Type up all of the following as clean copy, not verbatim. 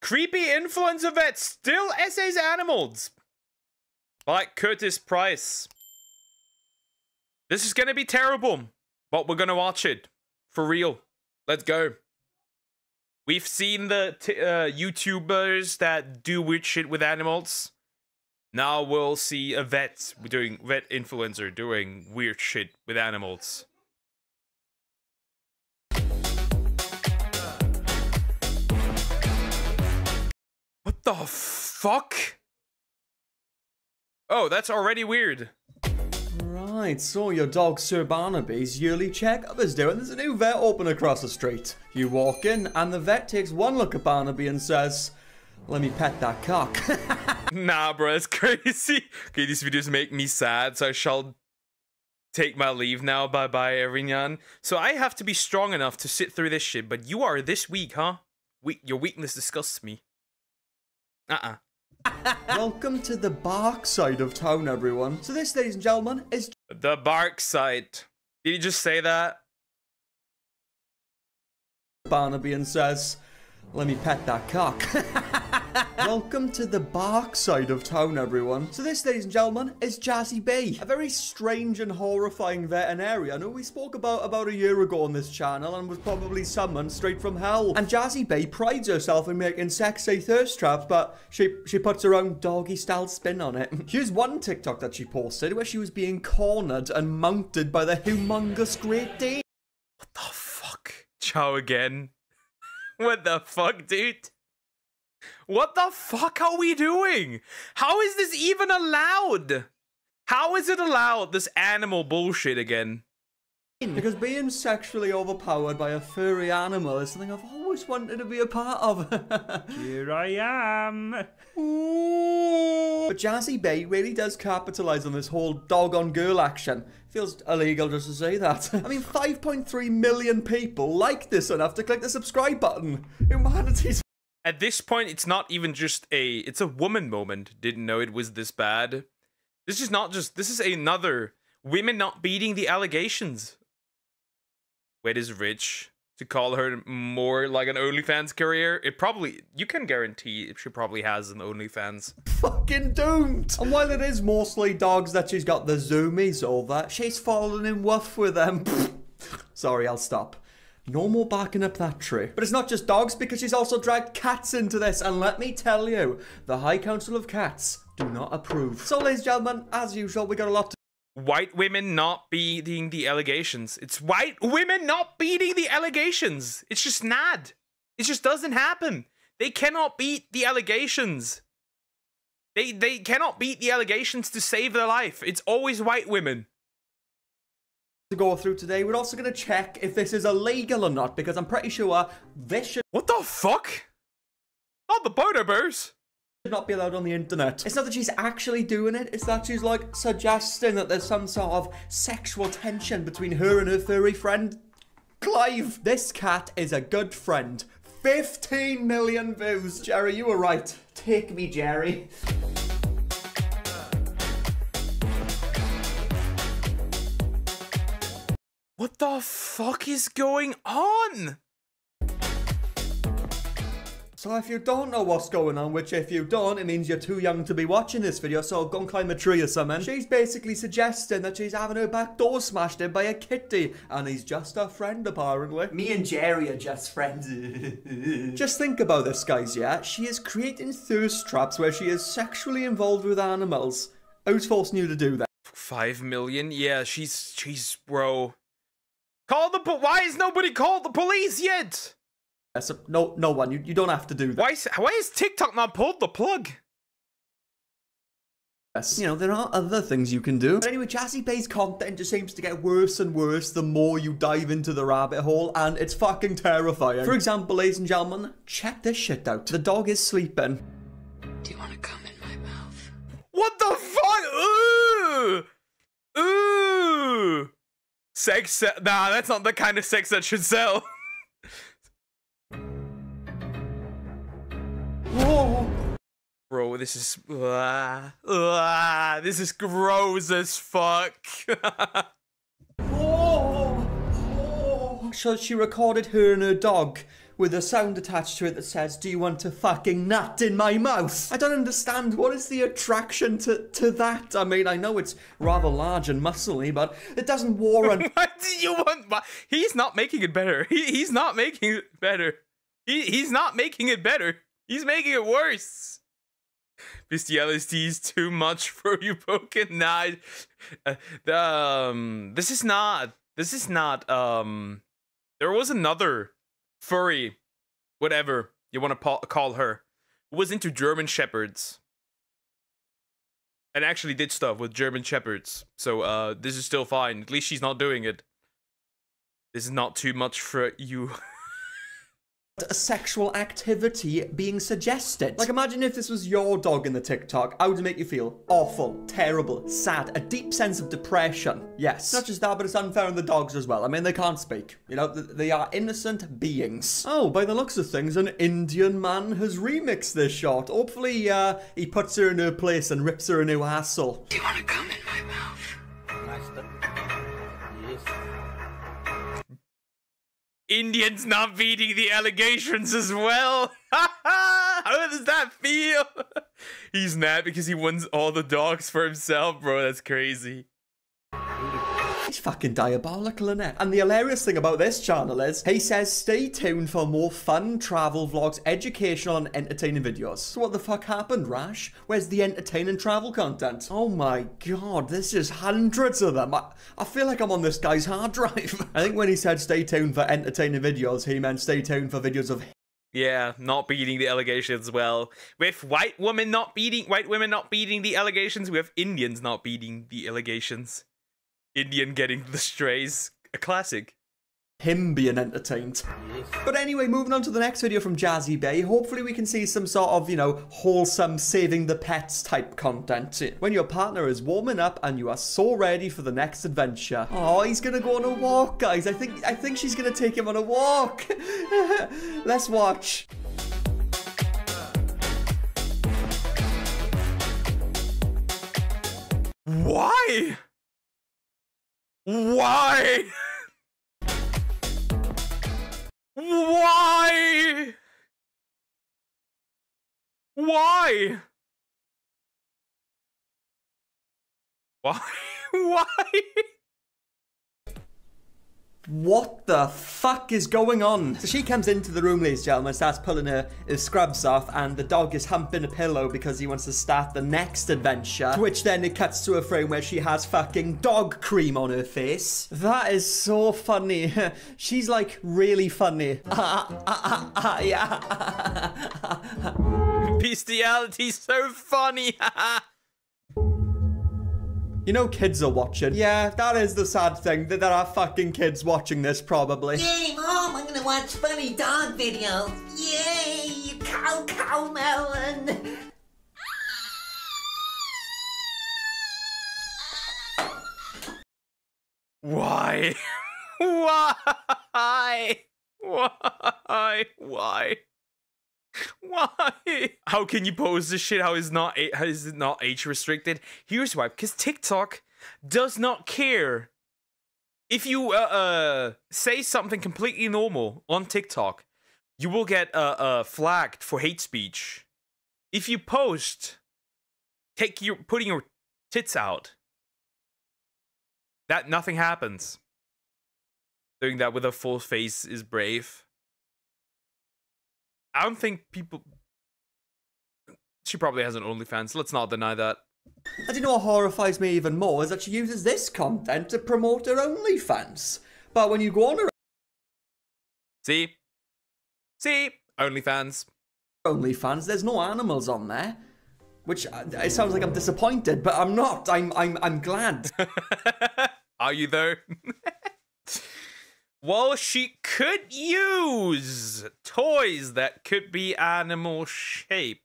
Creepy influencer vet still essays animals. By Curtis Price. This is gonna be terrible, but we're gonna watch it. For real. Let's go. We've seen the YouTubers that do weird shit with animals. Now we'll see a vet influencer doing weird shit with animals. What the fuck? Oh, that's already weird. Right, so your dog Sir Barnaby's yearly checkup is due, and there's a new vet open across the street. You walk in, and the vet takes one look at Barnaby and says, "Let me pet that cock." Nah, bro, that's crazy. Okay, these videos make me sad, so I shall take my leave now. Bye-bye, everyone. So I have to be strong enough to sit through this shit, but you are this weak, huh? Your weakness disgusts me. Welcome to the bark side of town, everyone. So this, ladies and gentlemen, is the bark side. Did you just say that? Barnaby and says, "Let me pet that cock." Welcome to the bark side of town, everyone. So this, ladies and gentlemen, is Jazzy B, a very strange and horrifying veterinarian who we spoke about a year ago on this channel and was probably summoned straight from hell. And Jazzy B prides herself in making sexy thirst traps, but she puts her own doggy-style spin on it. Here's one TikTok that she posted where she was being cornered and mounted by the humongous Great Dane. What the fuck? Ciao again. What the fuck, dude? What the fuck are we doing? How is this even allowed? How is it allowed, this animal bullshit again? Because being sexually overpowered by a furry animal is something I've always wanted to be a part of. Here I am. Ooh. But Jazzy B really does capitalize on this whole dog on girl action. Feels illegal just to say that. I mean, 5.3 million people like this enough to click the subscribe button. Humanity's... At this point, it's not even just it's a woman moment. Didn't know it was this bad. This is not just, this is another women not beating the allegations. Wait, is rich to call her more like an OnlyFans career? It probably, you can guarantee she probably has an OnlyFans. Fucking don't. And while it is mostly dogs that she's got the zoomies over, she's fallen in woof with them. Sorry, I'll stop. No more barking up that tree. But it's not just dogs, because she's also dragged cats into this. And let me tell you, the High Council of Cats do not approve. So, ladies and gentlemen, as usual, we got a lot to... White women not beating the allegations. It's white women not beating the allegations. It's just not. It just doesn't happen. They cannot beat the allegations. They cannot beat the allegations to save their life. It's always white women. To go through today, we're also going to check if this is illegal or not, because I'm pretty sure this should... What the fuck? Not the Bodo Bears. Should not be allowed on the internet. It's not that she's actually doing it, it's that she's like suggesting that there's some sort of sexual tension between her and her furry friend Clive. This cat is a good friend. 15 million views. Jerry, you were right. Take me, Jerry. What the fuck is going on? So if you don't know what's going on, which if you don't, it means you're too young to be watching this video, so go and climb a tree or something. She's basically suggesting that she's having her back door smashed in by a kitty, and he's just her friend, apparently. Me and Jerry are just friends. Just think about this, guys, yeah? She is creating thirst traps where she is sexually involved with animals. Who's forcing you to do that? 5 million? Yeah, she's bro. Call the why is nobody called the police yet? So, no one. You don't have to do that. Why is TikTok not pulled the plug? Yes. You know, there are other things you can do. But anyway, Jazzy B's content just seems to get worse and worse the more you dive into the rabbit hole, and it's fucking terrifying. For example, ladies and gentlemen, check this shit out. The dog is sleeping. Do you want to come in my mouth? What the fuck? Ooh! Ooh! Sex, nah, that's not the kind of sex that should sell. Whoa! Bro, this is this is gross as fuck. Oh. So she recorded her and her dog with a sound attached to it that says, "Do you want to fucking nut in my mouth?" I don't understand. What is the attraction to that? I mean, I know it's rather large and muscly, but it doesn't warrant... What do you want? He's not making it better. He's not making it better. He's not making it better. He's making it worse. Bestiality is too much for you, broken. Nah, this is not. There was another furry, whatever you want to call her, who was into German Shepherds. And actually did stuff with German Shepherds. So, this is still fine. At least she's not doing it. This is not too much for you. A sexual activity being suggested. Like, imagine if this was your dog in the TikTok. How would it make you feel? Awful, terrible, sad, a deep sense of depression. Yes. Not just that, but it's unfair on the dogs as well. I mean, they can't speak. You know, they are innocent beings. Oh, by the looks of things, an Indian man has remixed this shot. Hopefully, he puts her in her place and rips her a new asshole. Do you want to come in my mouth? Indians not beating the allegations as well. How does that feel? He's mad because he wants all the dogs for himself, bro. That's crazy. It's fucking diabolical, isn't it? And the hilarious thing about this channel is, he says, stay tuned for more fun travel vlogs, educational and entertaining videos. So what the fuck happened, Rash? Where's the entertaining travel content? Oh my god, this is hundreds of them. I feel like I'm on this guy's hard drive. I think when he said stay tuned for entertaining videos, he meant stay tuned for videos of... Yeah, not beating the allegations well. With white women not beating the allegations, we have Indians not beating the allegations. Indian getting the strays, a classic. Him being entertained. But anyway, moving on to the next video from Jazzy Bay. Hopefully we can see some sort of, you know, wholesome saving the pets type content. When your partner is warming up and you are so ready for the next adventure. Oh, he's gonna go on a walk, guys. I think she's gonna take him on a walk. Let's watch. Why? Why? Why? Why? Why? Why? What the fuck is going on? So she comes into the room, ladies and gentlemen, starts pulling her scrubs off, and the dog is humping a pillow because he wants to start the next adventure. To which then it cuts to a frame where she has fucking dog cream on her face. That is so funny. She's like really funny. Yeah. Bestiality so funny. You know kids are watching. Yeah, that is the sad thing. That there are fucking kids watching this, probably. Yay, Mom, I'm gonna watch funny dog videos. Yay, cow melon. Why? Why? Why? Why? Why? How can you post this shit? How is it not age restricted? Here's why. Because TikTok does not care. If you say something completely normal on TikTok, you will get flagged for hate speech. If you post putting your tits out, that nothing happens. Doing that with a full face is brave. I don't think people... She probably has an OnlyFans. Let's not deny that. And you know what horrifies me even more is that she uses this content to promote her OnlyFans. But when you go on her See? OnlyFans. OnlyFans, there's no animals on there. Which, it sounds like I'm disappointed, but I'm not. I'm glad. Are you though? Well, she could use toys that could be animal shaped.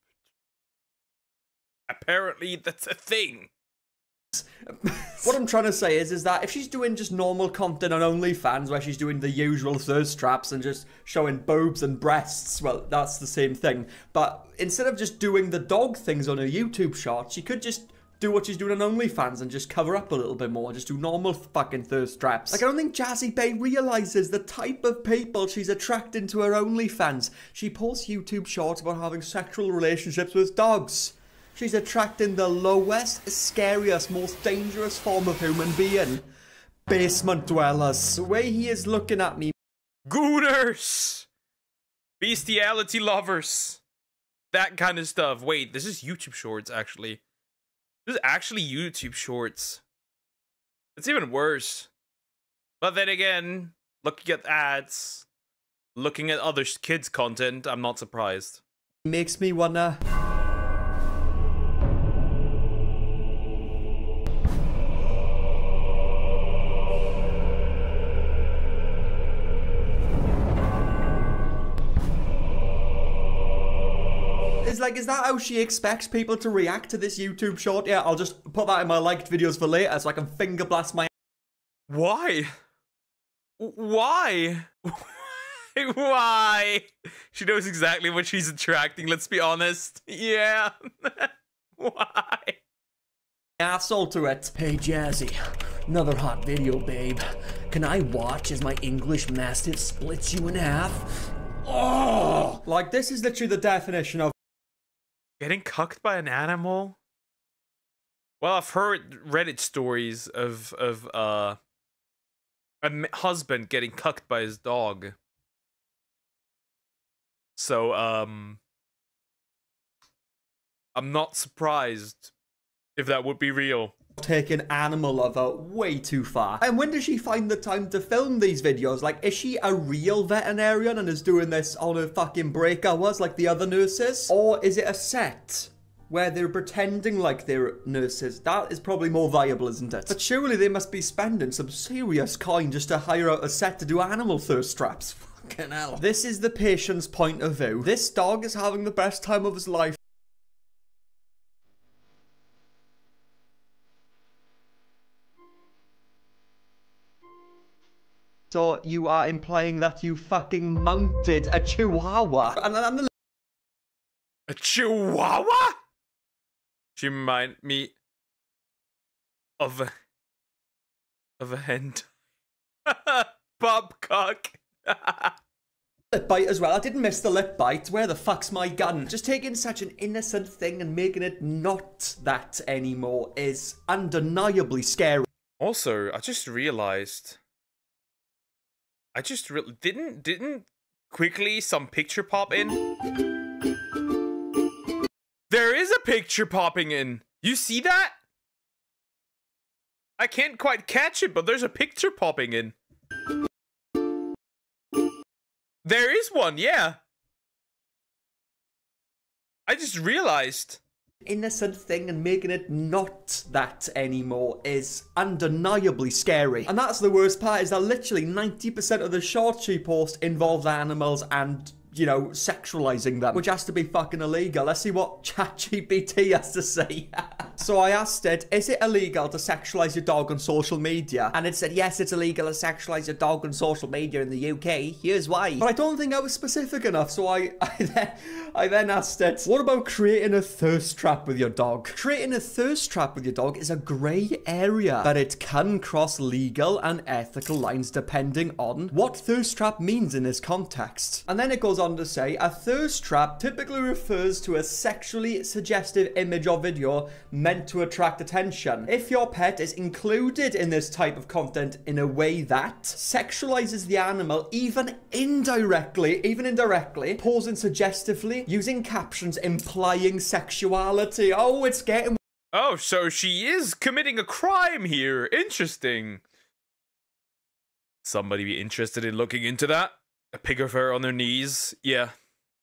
Apparently, that's a thing. What I'm trying to say is that if she's doing just normal content on OnlyFans, where she's doing the usual thirst traps and just showing boobs and breasts, well, that's the same thing. But instead of just doing the dog things on her YouTube shorts, she could just do what she's doing on OnlyFans and just cover up a little bit more, just do normal fucking thirst traps. Like, I don't think Jazzy Bae realizes the type of people she's attracting to her OnlyFans. She posts YouTube shorts about having sexual relationships with dogs. She's attracting the lowest, scariest, most dangerous form of human being. Basement dwellers. The way he is looking at me. Gooners! Bestiality lovers. That kind of stuff. Wait, this is YouTube Shorts, actually. This is actually YouTube Shorts. It's even worse. But then again, looking at ads, looking at other kids' content, I'm not surprised. Makes me wanna... Is that how she expects people to react to this YouTube short? Yeah, I'll just put that in my liked videos for later so I can finger blast my... Why? Why? Why? She knows exactly what she's attracting, let's be honest. Yeah. Why? Asshole to it. Hey Jazzy, another hot video, babe. Can I watch as my English mastiff splits you in half? Oh! Like, this is literally the definition of... Getting cucked by an animal? Well, I've heard Reddit stories of a husband getting cucked by his dog. So, I'm not surprised if that would be real. Taking animal lover way too far. And when does she find the time to film these videos? Like, is she a real veterinarian and is doing this on her fucking break hours like the other nurses? Or is it a set where they're pretending like they're nurses? That is probably more viable, isn't it? But surely they must be spending some serious coin just to hire out a set to do animal thirst traps. Fucking hell. This is the patient's point of view. This dog is having the best time of his life. So you are implying that you fucking mounted a chihuahua? And A chihuahua? She remind me of a hen. Bob cock. lip bite as well. I didn't miss the lip bite. Where the fuck's my gun? Just taking such an innocent thing and making it not that anymore is undeniably scary. Also, I just realized. Didn't quickly some picture pop in? There is a picture popping in. You see that? I can't quite catch it, but there's a picture popping in. There is one, yeah. I just realized. Innocent thing and making it not that anymore is undeniably scary. And that's the worst part, is that literally 90% of the shorts she posts involves animals and, you know, sexualizing them, which has to be fucking illegal. Let's see what ChatGPT has to say. So I asked it, is it illegal to sexualize your dog on social media? And it said, yes, it's illegal to sexualize your dog on social media in the UK. Here's why. But I don't think I was specific enough, so I then asked it, what about creating a thirst trap with your dog? Creating a thirst trap with your dog is a grey area, but it can cross legal and ethical lines depending on what thirst trap means in this context. And then it goes on to say, a thirst trap typically refers to a sexually suggestive image or video meant to attract attention. If your pet is included in this type of content in a way that sexualizes the animal, even indirectly, posing suggestively, using captions implying sexuality. Oh, it's getting... Oh, so she is committing a crime here. Interesting. Somebody be interested in looking into that? A pig of her on their knees? Yeah.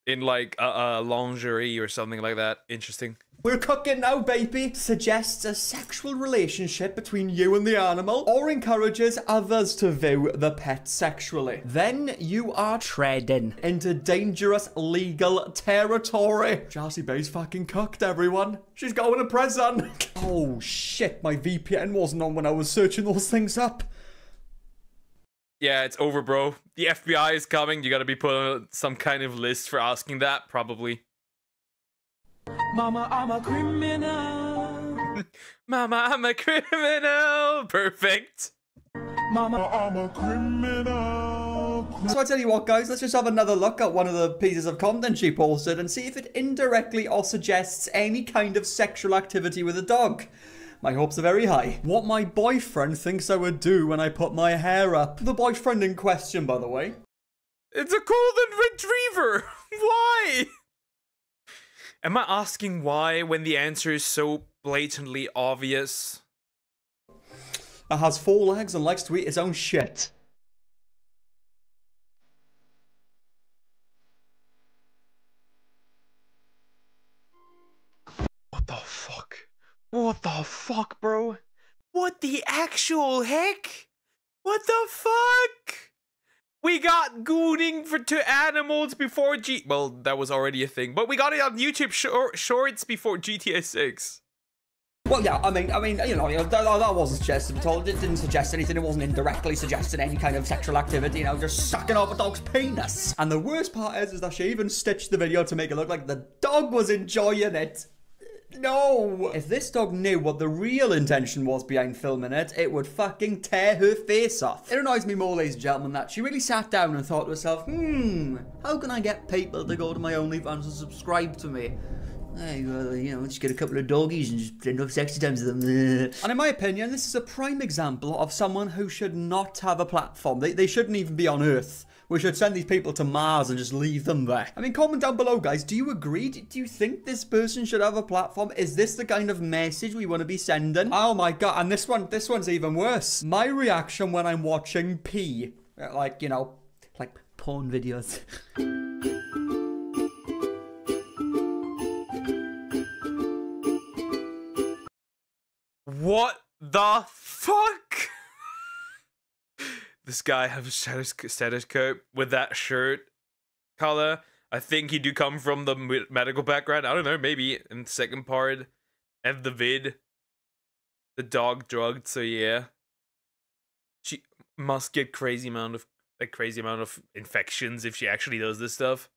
In like a lingerie or something like that. Interesting. We're cooking now, baby. Suggests a sexual relationship between you and the animal, or encourages others to view the pet sexually. Then you are treading into dangerous legal territory. Jazzy Bae's fucking cooked, everyone. She's going to prison. Oh shit, my VPN wasn't on when I was searching those things up. Yeah, it's over, bro. The FBI is coming. You gotta be put on some kind of list for asking that, probably. Mama, I'm a criminal. Mama, I'm a criminal. Perfect. Mama, I'm a criminal. So I tell you what, guys, let's just have another look at one of the pieces of content she posted and see if it indirectly or suggests any kind of sexual activity with a dog. My hopes are very high. What my boyfriend thinks I would do when I put my hair up. The boyfriend in question, by the way. It's a golden retriever. Why? Am I asking why when the answer is so blatantly obvious? It has 4 legs and likes to eat its own shit. What the fuck? What the fuck, bro? What the actual heck? What the fuck? We got gooning to animals before well, that was already a thing, but we got it on YouTube shorts before GTA 6. Well, yeah, I mean, you know, that wasn't suggested at all. It didn't suggest anything. It wasn't indirectly suggesting any kind of sexual activity, you know, just sucking off a dog's penis. And the worst part is that she even stitched the video to make it look like the dog was enjoying it. No! If this dog knew what the real intention was behind filming it, it would fucking tear her face off. It annoys me more, ladies and gentlemen, that she really sat down and thought to herself, how can I get people to go to my OnlyFans and subscribe to me? Hey, well, you know, just get a couple of doggies and just end up sexy times with them. And in my opinion, this is a prime example of someone who should not have a platform. They shouldn't even be on Earth. We should send these people to Mars and just leave them there. I mean, comment down below, guys. Do you agree? Do you think this person should have a platform? Is this the kind of message we want to be sending? Oh my god, and this one's even worse. My reaction when I'm watching pee. Like, you know, like porn videos. What the fuck? This guy has a stethoscope with that shirt color. I think he do come from the medical background. I don't know, maybe in the second part of the vid. The dog drugged, so yeah. She must get crazy amount of infections if she actually does this stuff.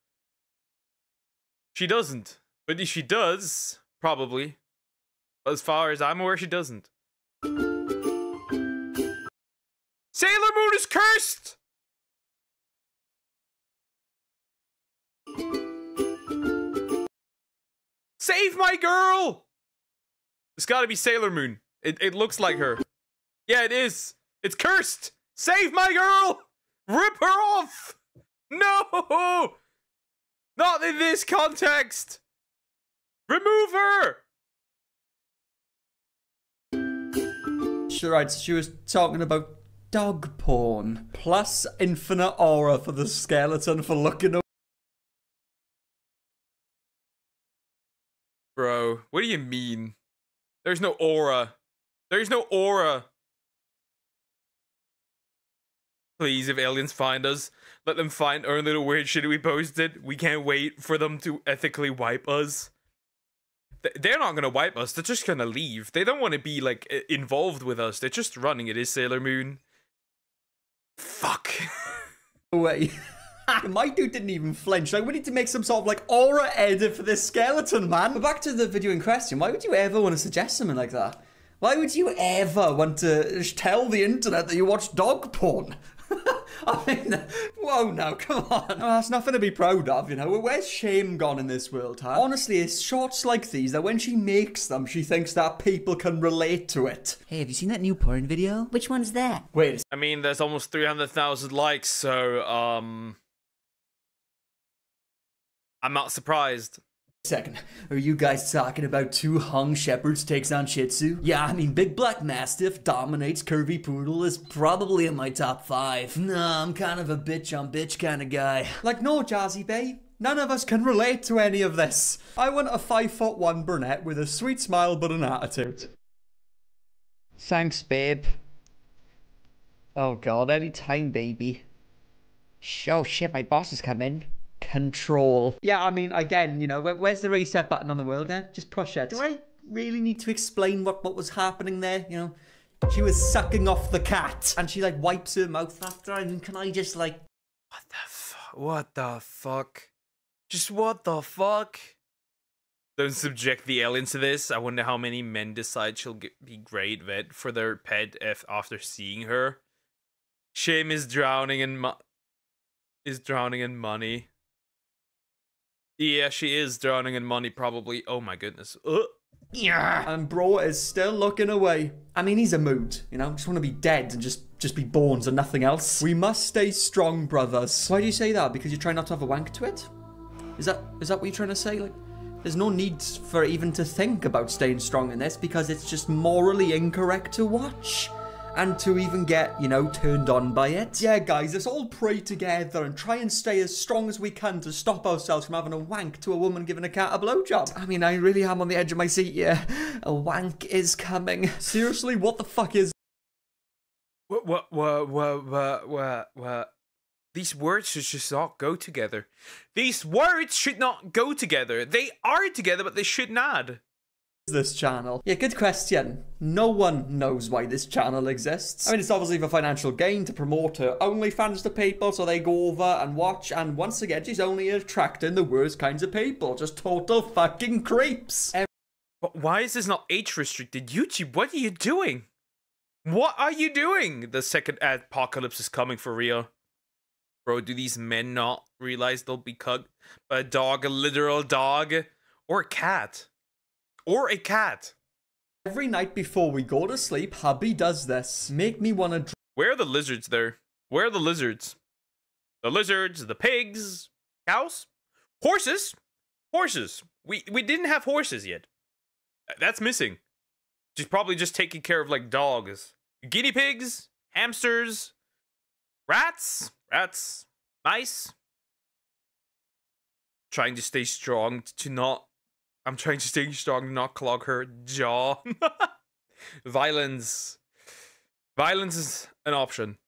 She doesn't. But if she does, probably. As far as I'm aware, she doesn't. Sailor Moon is cursed! Save my girl! It's gotta be Sailor Moon. It looks like her. Yeah, it is. It's cursed! Save my girl! Rip her off! No! Not in this context! Remove her! Sure, right, so she was talking about dog porn. Plus infinite aura for the skeleton for looking up. Bro, what do you mean? There's no aura. There's no aura. Please, if aliens find us, let them find our little weird shit we posted. We can't wait for them to ethically wipe us. They're not gonna wipe us. They're just gonna leave. They don't want to be, like, involved with us. They're just running. It is Sailor Moon. Fuck. Wait. My dude didn't even flinch. Like, we need to make some sort of, like, aura edit for this skeleton, man. But back to the video in question. Why would you ever want to suggest something like that? Why would you ever want to tell the internet that you watch dog porn? I mean, whoa, now, come on. No, that's nothing to be proud of, you know. Where's shame gone in this world, huh? Honestly, it's shorts like these that when she makes them, she thinks that people can relate to it. Hey, have you seen that new porn video? Which one's that? Wait. I mean, there's almost 300,000 likes, so, I'm not surprised. Second, are you guys talking about two hung shepherds takes on Shih Tzu? Yeah, I mean, big black mastiff dominates curvy poodle is probably in my top 5. Nah, I'm kind of a bitch on bitch kind of guy. Like, no, Jazzy Bay. None of us can relate to any of this. I want a 5'1" brunette with a sweet smile but an attitude. Thanks, babe. Oh god, anytime, baby. Oh shit, my boss has come in. Control. Yeah, I mean, again, you know, where's the reset button on the world, eh? Just push it. Do I really need to explain what was happening there, you know? She was sucking off the cat, and she, like, wipes her mouth after, and can I just, like... What the fuck? Just what the fuck? Don't subject the aliens to this. I wonder how many men decide she'll be great vet for their pet if after seeing her. Shame is drowning in money. Yeah, she is drowning in money probably. Oh my goodness. Yeah. And bro is still looking away. I mean, he's a mood, you know? Just want to be dead and just be born and nothing else. We must stay strong, brothers. Why do you say that? Because you try not to have a wank to it? Is that what you're trying to say? Like, there's no need for even to think about staying strong in this because it's just morally incorrect to watch. And to even get, you know, turned on by it. Yeah, guys, let's all pray together and try and stay as strong as we can to stop ourselves from having a wank to a woman giving a cat a blowjob. I mean, I really am on the edge of my seat here. A wank is coming. Seriously, what the fuck is... What? These words should just not go together. These words should not go together. They are together, but they should not. This channel? Yeah, good question. No one knows why this channel exists. I mean, it's obviously for financial gain to promote her OnlyFans to people so they go over and watch, and once again, she's only attracting the worst kinds of people. Just total fucking creeps. But why is this not age restricted? YouTube, what are you doing? What are you doing? The second apocalypse is coming for real. Bro, do these men not realize they'll be cucked by a dog, a literal dog, or a cat? Or a cat. Every night before we go to sleep, hubby does this. Make me want to... Where are the lizards there? Where are the lizards? The lizards, the pigs, cows, horses? Horses. We didn't have horses yet. That's missing. She's probably just taking care of like dogs. Guinea pigs, hamsters, rats, mice. Trying to stay strong to not... I'm trying to stay strong, not clog her jaw. Violence. Violence is an option.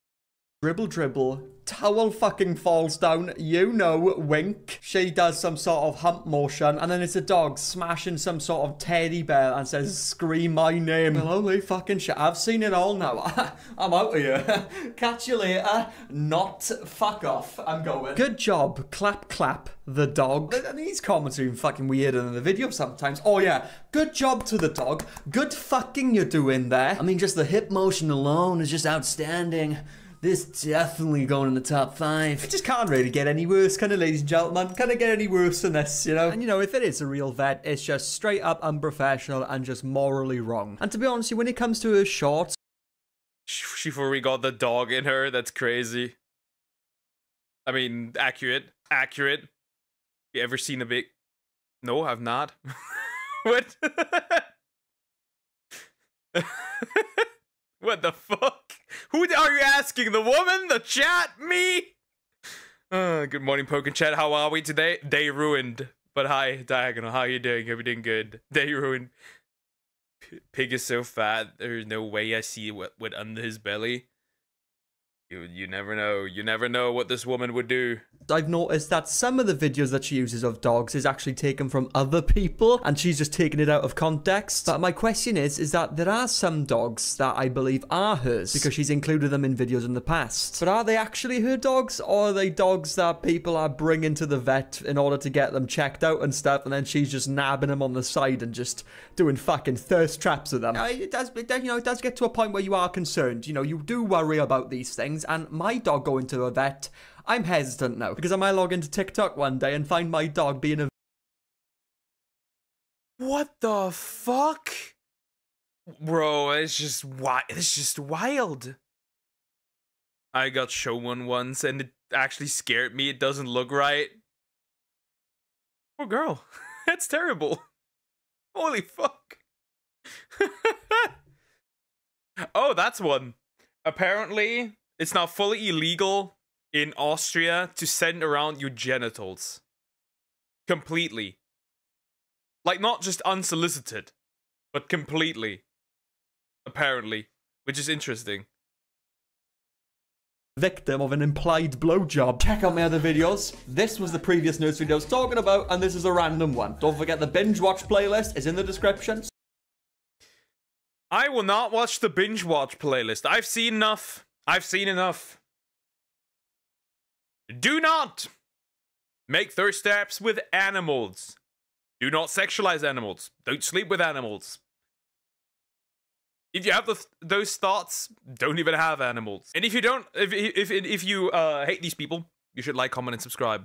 Dribble, dribble. Towel fucking falls down. You know, wink. She does some sort of hump motion, and then it's a dog smashing some sort of teddy bear and says, "Scream my name." Well, holy fucking shit. I've seen it all now. I'm out of here. Catch you later. Not fuck off. I'm going. Good job. Clap, clap. The dog. I mean, these comments are even fucking weirder than the video sometimes. Oh yeah. Good job to the dog. Good fucking you're doing there. I mean, just the hip motion alone is just outstanding. This definitely going in the top 5. It just can't really get any worse, can it, ladies and gentlemen? Can it get any worse than this, you know? And you know, if it is a real vet, it's just straight up unprofessional and just morally wrong. And to be honest, when it comes to her shorts... She fully got the dog in her. That's crazy. I mean, accurate. Accurate. You ever seen a big... No, I've not. What? What the fuck? Who are you asking? The woman? The chat? Me? Good morning, Pokin Chat. How are we today? Day ruined. But hi, Diagonal. How you doing? Everything good? Day ruined. Pig is so fat. There's no way I see what under his belly. You never know. You never know what this woman would do. I've noticed that some of the videos that she uses of dogs is actually taken from other people, and she's just taken it out of context. But my question is that there are some dogs that I believe are hers, because she's included them in videos in the past. But are they actually her dogs, or are they dogs that people are bringing to the vet in order to get them checked out and stuff, and then she's just nabbing them on the side and just doing fucking thirst traps with them? It does get to a point where you are concerned. You know, you do worry about these things, and my dog going to a vet... I'm hesitant now, because I might log into TikTok one day and find my dog being a... What the fuck? Bro, it's just wild. I got shown one once and it actually scared me. It doesn't look right. Poor girl. That's terrible. Holy fuck. Oh, that's one. Apparently, it's now fully illegal in Austria to send around your genitals. Completely. Like, not just unsolicited, but completely. Apparently. Which is interesting. Victim of an implied blowjob. Check out my other videos. This was the previous nurse video I was talking about, and this is a random one. Don't forget the binge watch playlist is in the description. I will not watch the binge watch playlist. I've seen enough. I've seen enough. Do not make thirst traps with animals. Do not sexualize animals. Don't sleep with animals. If you have those thoughts, don't even have animals. And if you don't, if you hate these people, you should like, comment, and subscribe.